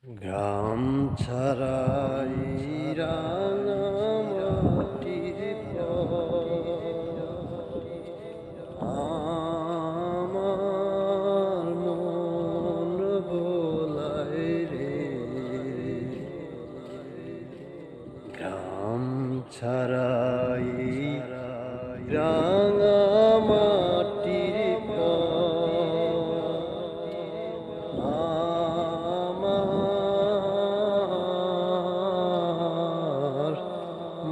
গ্রাম ছাড়াই রাঙামাটির আমার মন ভোলায় রে। গ্রাম ছাড়াই রাঙামাটির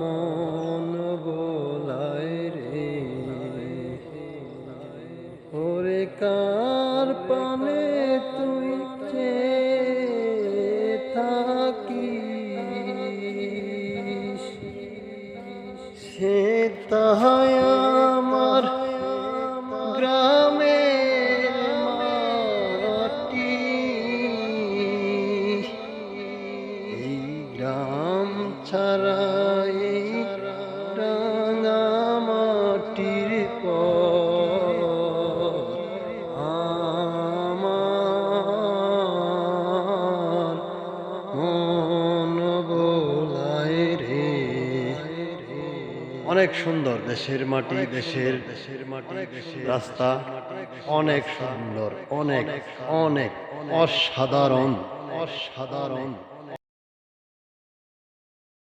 মন ভোলায় রে। ওরে কার পানে তুই থাকিস, সে তাহাই আমার গ্রামের মাটি। এই গ্রাম ছাড়াই রাঙামাটির আমার মন ভোলায় রে। অনেক সুন্দর দেশের মাটি, দেশের মাটি, রাস্তা অনেক সুন্দর, অনেক অনেক অসাধারণ অসাধারণ।